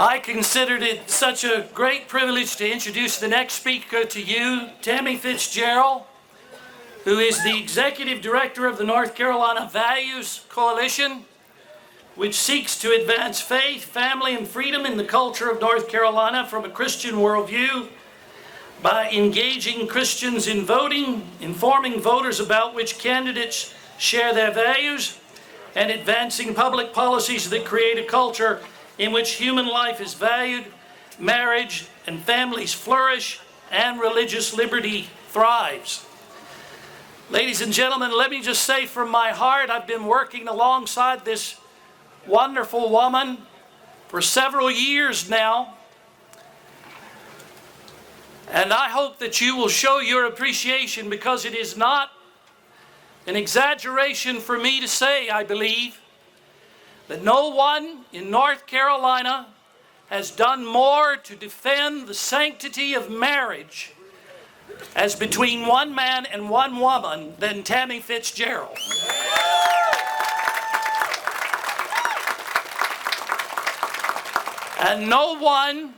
I considered it such a great privilege to introduce the next speaker to you, Tami Fitzgerald, who is the Executive Director of the North Carolina Values Coalition, which seeks to advance faith, family, and freedom in the culture of North Carolina from a Christian worldview by engaging Christians in voting, informing voters about which candidates share their values, and advancing public policies that create a culture in which human life is valued, marriage and families flourish, and religious liberty thrives. Ladies and gentlemen, let me just say from my heart, I've been working alongside this wonderful woman for several years now, and I hope that you will show your appreciation, because it is not an exaggeration for me to say, I believe, that no one in North Carolina has done more to defend the sanctity of marriage as between one man and one woman than Tami Fitzgerald. And no one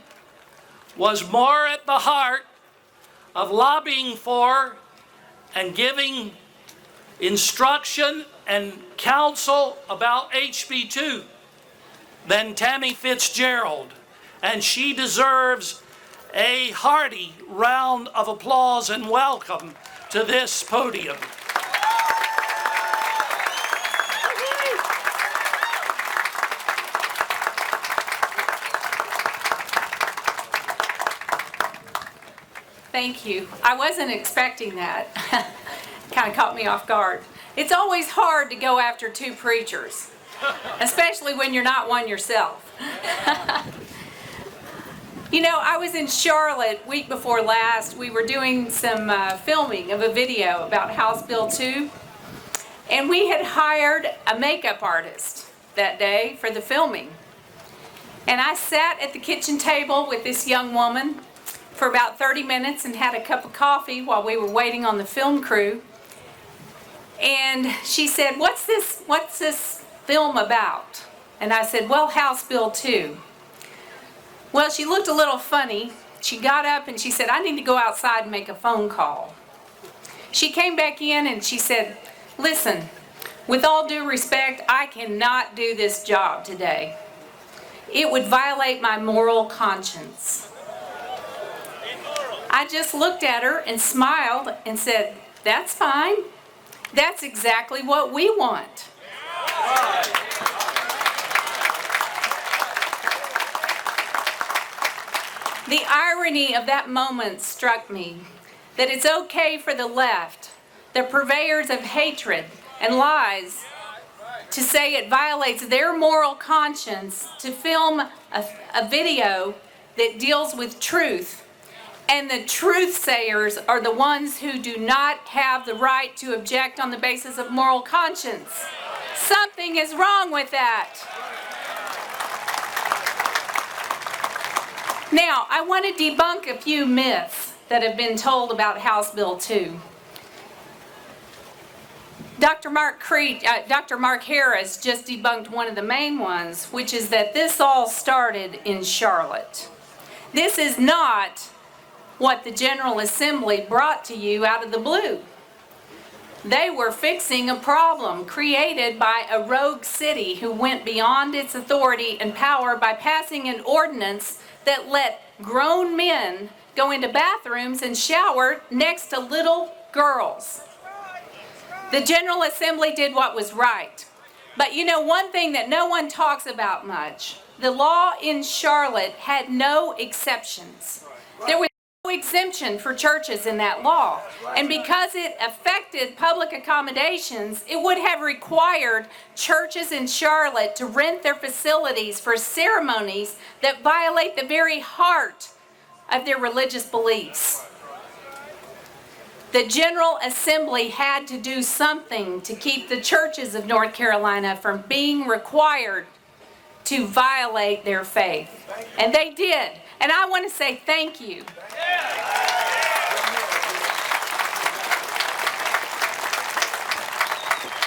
was more at the heart of lobbying for and giving instruction and counsel about HB 2 than Tami Fitzgerald. And she deserves a hearty round of applause and welcome to this podium. Thank you. I wasn't expecting that. Kind of caught me off guard. It's always hard to go after two preachers, especially when you're not one yourself. You know, I was in Charlotte week before last. We were doing some filming of a video about House Bill 2, and we had hired a makeup artist that day for the filming. And I sat at the kitchen table with this young woman for about 30 minutes and had a cup of coffee while we were waiting on the film crew. And she said, what's this film about? And I said, well, House Bill 2. Well, she looked a little funny. She got up and she said, I need to go outside and make a phone call. She came back in and she said, listen, with all due respect, I cannot do this job today. It would violate my moral conscience. I just looked at her and smiled and said, that's fine. That's exactly what we want. The irony of that moment struck me, that it's okay for the left, the purveyors of hatred and lies, to say it violates their moral conscience to film a video that deals with truth. And the truth-sayers are the ones who do not have the right to object on the basis of moral conscience. Something is wrong with that. Now, I want to debunk a few myths that have been told about House Bill 2. Dr. Mark Harris just debunked one of the main ones, which is that this all started in Charlotte. This is not what the General Assembly brought to you out of the blue. They were fixing a problem created by a rogue city who went beyond its authority and power by passing an ordinance that let grown men go into bathrooms and shower next to little girls. The General Assembly did what was right. But you know, one thing that no one talks about much, the law in Charlotte had no exceptions. There was no exemption for churches in that law. And because it affected public accommodations, it would have required churches in Charlotte to rent their facilities for ceremonies that violate the very heart of their religious beliefs. The General Assembly had to do something to keep the churches of North Carolina from being required to violate their faith. And they did. And I want to say thank you.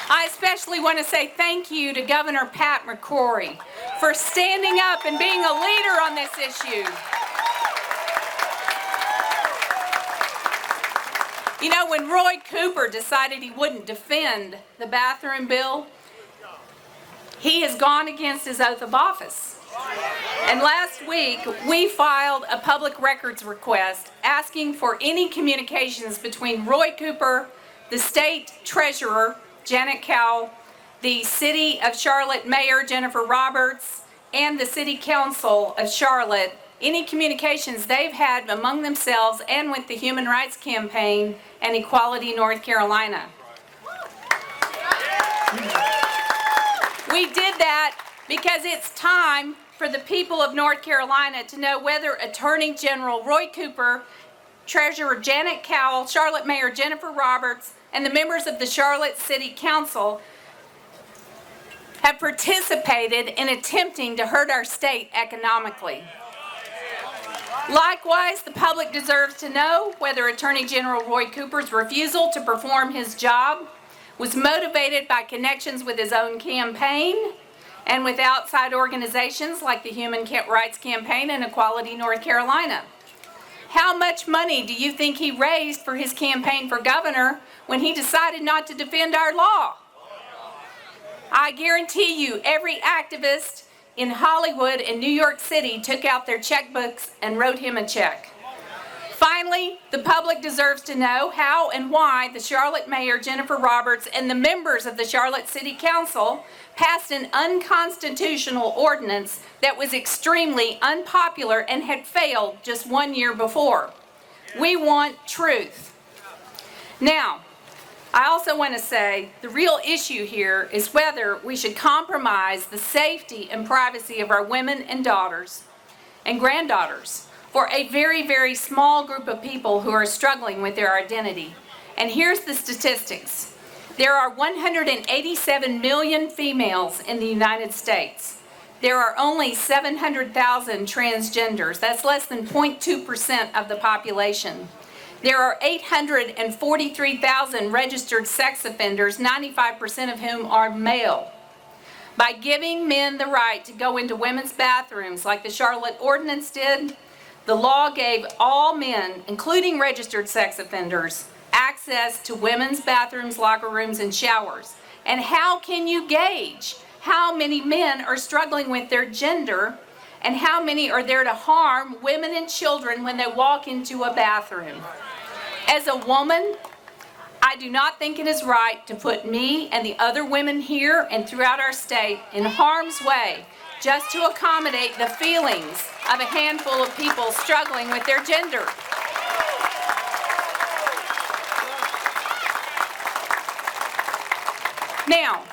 I especially want to say thank you to Governor Pat McCrory for standing up and being a leader on this issue. You know, when Roy Cooper decided he wouldn't defend the bathroom bill, he has gone against his oath of office. And last week, we filed a public records request asking for any communications between Roy Cooper, the state treasurer, Janet Cowell, the City of Charlotte Mayor, Jennifer Roberts, and the City Council of Charlotte, any communications they've had among themselves and with the Human Rights Campaign and Equality North Carolina. We did that because it's time for the people of North Carolina to know whether Attorney General Roy Cooper, Treasurer Janet Cowell, Charlotte Mayor Jennifer Roberts, and the members of the Charlotte City Council have participated in attempting to hurt our state economically. Likewise, the public deserves to know whether Attorney General Roy Cooper's refusal to perform his job was motivated by connections with his own campaign and with outside organizations like the Human Rights Campaign and Equality North Carolina. How much money do you think he raised for his campaign for governor when he decided not to defend our law? I guarantee you every activist in Hollywood and New York City took out their checkbooks and wrote him a check. Finally, the public deserves to know how and why the Charlotte Mayor, Jennifer Roberts, and the members of the Charlotte City Council passed an unconstitutional ordinance that was extremely unpopular and had failed just 1 year before. We want truth. Now, I also want to say the real issue here is whether we should compromise the safety and privacy of our women and daughters and granddaughters for a very, very small group of people who are struggling with their identity. And here's the statistics. There are 187 million females in the United States. There are only 700,000 transgenders. That's less than 0.2% of the population. There are 843,000 registered sex offenders, 95% of whom are male. By giving men the right to go into women's bathrooms like the Charlotte Ordinance did, the law gave all men, including registered sex offenders, access to women's bathrooms, locker rooms, and showers. And how can you gauge how many men are struggling with their gender and how many are there to harm women and children when they walk into a bathroom? As a woman, I do not think it is right to put me and the other women here and throughout our state in harm's way just to accommodate the feelings of a handful of people struggling with their gender. Now,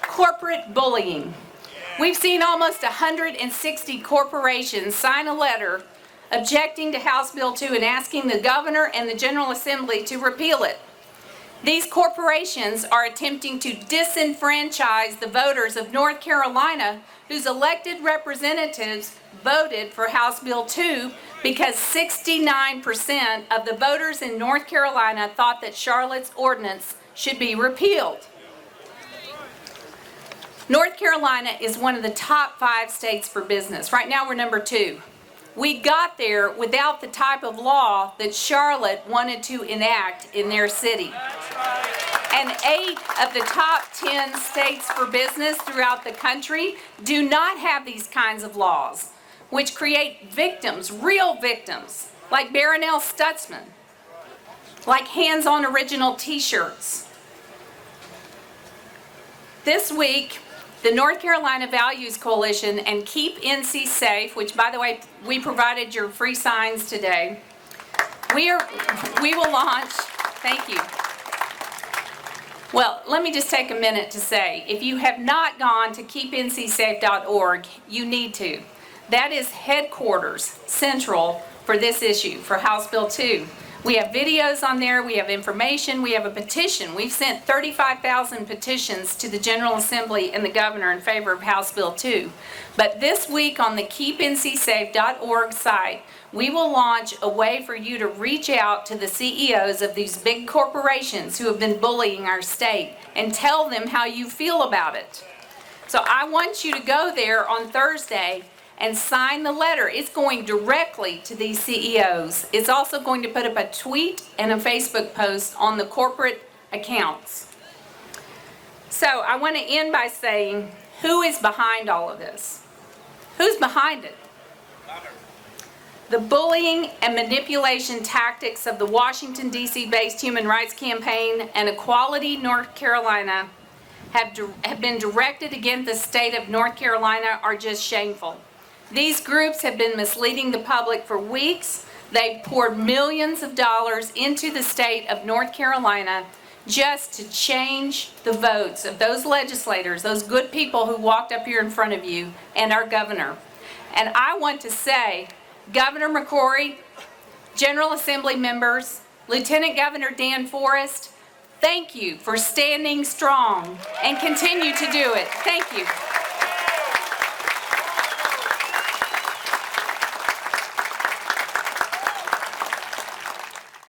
corporate bullying. We've seen almost 160 corporations sign a letter objecting to House Bill 2 and asking the governor and the General Assembly to repeal it. These corporations are attempting to disenfranchise the voters of North Carolina whose elected representatives voted for House Bill 2 because 69% of the voters in North Carolina thought that Charlotte's ordinance should be repealed. North Carolina is one of the top 5 states for business. Right now we're number 2. We got there without the type of law that Charlotte wanted to enact in their city. And 8 of the top 10 states for business throughout the country do not have these kinds of laws, which create victims, real victims, like Baronelle Stutzman, like Hands on Original t-shirts. This week, the North Carolina Values Coalition and Keep NC Safe, which by the way, we provided your free signs today. We will launch, thank you. Well, let me just take a minute to say, if you have not gone to keepncsafe.org, you need to. That is headquarters, central for this issue, for House Bill 2. We have videos on there, we have information, we have a petition. We've sent 35,000 petitions to the General Assembly and the governor in favor of House Bill 2. But this week on the keepncsafe.org site, we will launch a way for you to reach out to the CEOs of these big corporations who have been bullying our state and tell them how you feel about it. So I want you to go there on Thursday and sign the letter. It's going directly to these CEOs. It's also going to put up a tweet and a Facebook post on the corporate accounts. So I want to end by saying, who is behind all of this? Who's behind it? The bullying and manipulation tactics of the Washington, D.C.-based Human Rights Campaign and Equality North Carolina have been directed against the state of North Carolina are just shameful. These groups have been misleading the public for weeks. They've poured millions of dollars into the state of North Carolina just to change the votes of those legislators, those good people who walked up here in front of you, and our governor. And I want to say, Governor McCrory, General Assembly members, Lieutenant Governor Dan Forrest, thank you for standing strong and continue to do it. Thank you.